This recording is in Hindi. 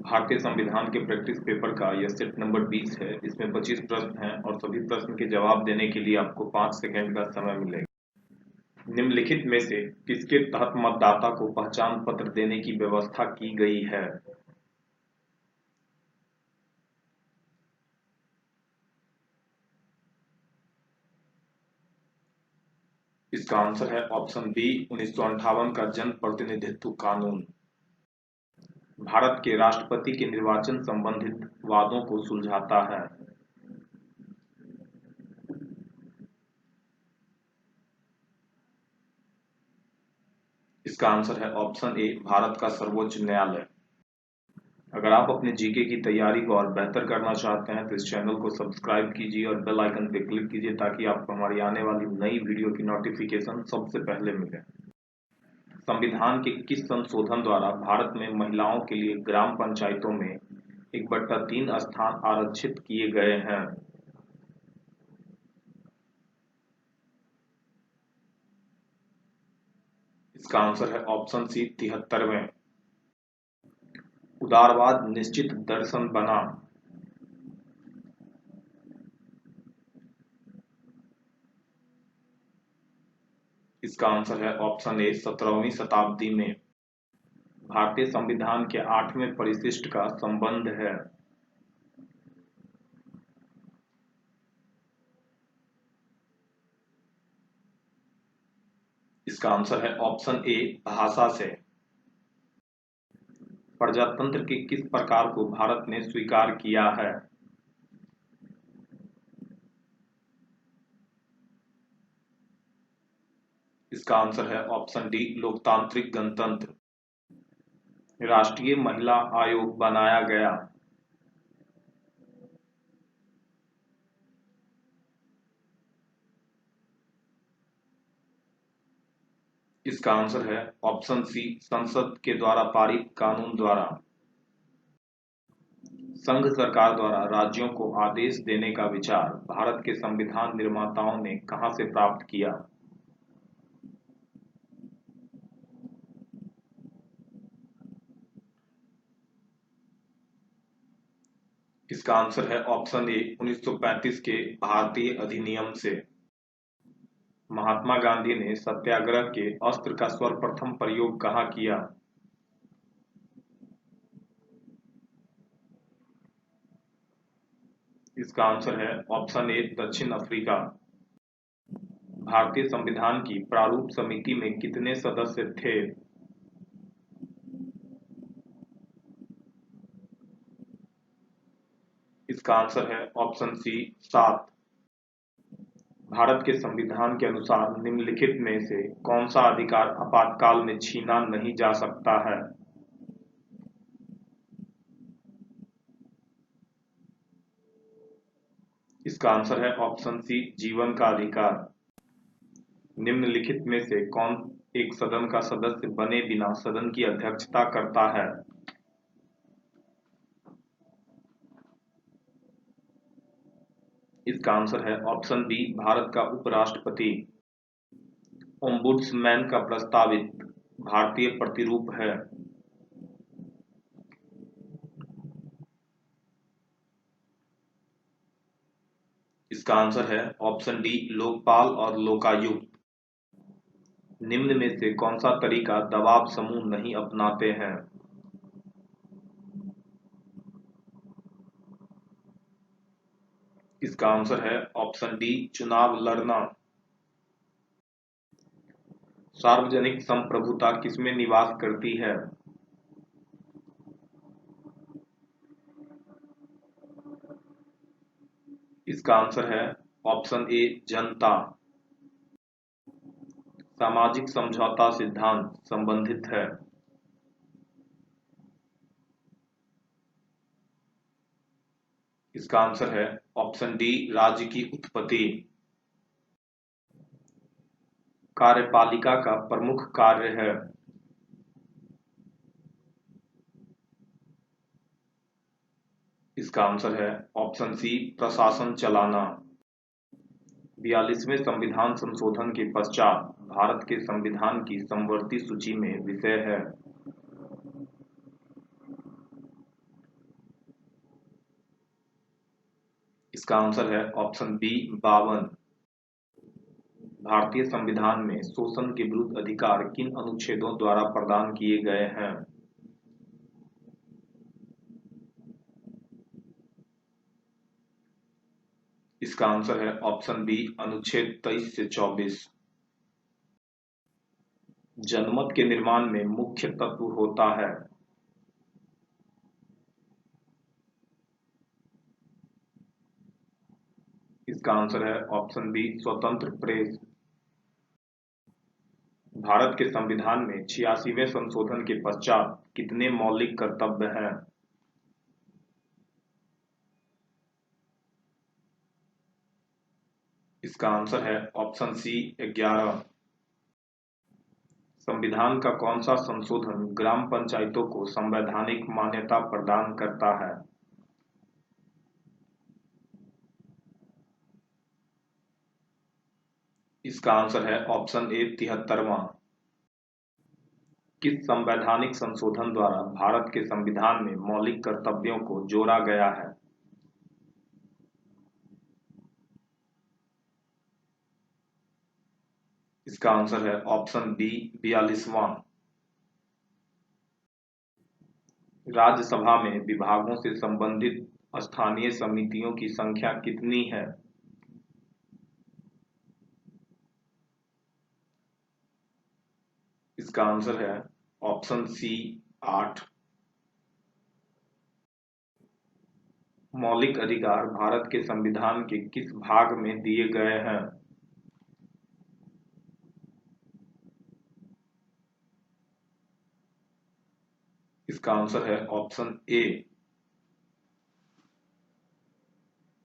भारतीय संविधान के प्रैक्टिस पेपर का यह सेट नंबर 20 है। इसमें 25 प्रश्न हैं और सभी प्रश्न के जवाब देने के लिए आपको 5 सेकंड का समय मिलेगा। निम्नलिखित में से किसके तहत मतदाता को पहचान पत्र देने की व्यवस्था की गई है? इसका आंसर है ऑप्शन बी 1958 का जन प्रतिनिधित्व कानून। भारत के राष्ट्रपति के निर्वाचन संबंधित वादों को सुलझाता है। इसका आंसर है ऑप्शन ए भारत का सर्वोच्च न्यायालय। अगर आप अपने जीके की तैयारी को और बेहतर करना चाहते हैं तो इस चैनल को सब्सक्राइब कीजिए और बेल आइकन पर क्लिक कीजिए ताकि आपको हमारी आने वाली नई वीडियो की नोटिफिकेशन सबसे पहले मिले। संविधान के किस संशोधन द्वारा भारत में महिलाओं के लिए ग्राम पंचायतों में 1/3 स्थान आरक्षित किए गए हैं? इसका आंसर है ऑप्शन सी 73वें। उदारवाद निश्चित दर्शन बना। इसका आंसर है ऑप्शन ए 17वीं शताब्दी में। भारतीय संविधान के 8वें परिशिष्ट का संबंध है। इसका आंसर है ऑप्शन ए भाषा से। प्रजातंत्र के किस प्रकार को भारत ने स्वीकार किया है? इसका आंसर है ऑप्शन डी लोकतांत्रिक गणतंत्र। राष्ट्रीय महिला आयोग बनाया गया। इसका आंसर है ऑप्शन सी संसद के द्वारा पारित कानून द्वारा। संघ सरकार द्वारा राज्यों को आदेश देने का विचार भारत के संविधान निर्माताओं ने कहां से प्राप्त किया? इसका आंसर है ऑप्शन ए 1935 के भारतीय अधिनियम से। महात्मा गांधी ने सत्याग्रह के अस्त्र का सर्वप्रथम प्रयोग कहां किया? इसका आंसर है ऑप्शन ए दक्षिण अफ्रीका। भारतीय संविधान की प्रारूप समिति में कितने सदस्य थे? इसका आंसर है ऑप्शन सी 7। भारत के संविधान के अनुसार निम्नलिखित में से कौन सा अधिकार आपातकाल में छीना नहीं जा सकता है? इसका आंसर है ऑप्शन सी जीवन का अधिकार। निम्नलिखित में से कौन एक सदन का सदस्य बने बिना सदन की अध्यक्षता करता है? इसका आंसर है ऑप्शन बी भारत का उपराष्ट्रपति। ओम्बुड्समैन का प्रस्तावित भारतीय प्रतिरूप है। इसका आंसर है ऑप्शन डी लोकपाल और लोकायुक्त। निम्न में से कौन सा तरीका दबाव समूह नहीं अपनाते हैं? इसका आंसर है ऑप्शन डी चुनाव लड़ना। सार्वजनिक संप्रभुता किसमें निवास करती है? इसका आंसर है ऑप्शन ए जनता। सामाजिक समझौता सिद्धांत संबंधित है। इसका आंसर है ऑप्शन डी राज्य की उत्पत्ति। कार्यपालिका का प्रमुख कार्य है। इसका आंसर है ऑप्शन सी प्रशासन चलाना। 42वें संविधान संशोधन के पश्चात भारत के संविधान की समवर्ती सूची में विषय है। इसका आंसर है ऑप्शन बी 52। भारतीय संविधान में शोषण के विरुद्ध अधिकार किन अनुच्छेदों द्वारा प्रदान किए गए हैं? इसका आंसर है ऑप्शन बी अनुच्छेद 23 से 24। जनमत के निर्माण में मुख्य तत्व होता है। इसका आंसर है ऑप्शन बी स्वतंत्र प्रेस। भारत के संविधान में 86वें संशोधन के पश्चात कितने मौलिक कर्तव्य हैं? इसका आंसर है ऑप्शन सी 11। संविधान का कौन सा संशोधन ग्राम पंचायतों को संवैधानिक मान्यता प्रदान करता है? इसका आंसर है ऑप्शन ए 73वां। किस संवैधानिक संशोधन द्वारा भारत के संविधान में मौलिक कर्तव्यों को जोड़ा गया है? इसका आंसर है ऑप्शन बी 42वां। राज्यसभा में विभागों से संबंधित स्थानीय समितियों की संख्या कितनी है? इसका आंसर है ऑप्शन सी 8। मौलिक अधिकार भारत के संविधान के किस भाग में दिए गए हैं? इसका आंसर है ऑप्शन ए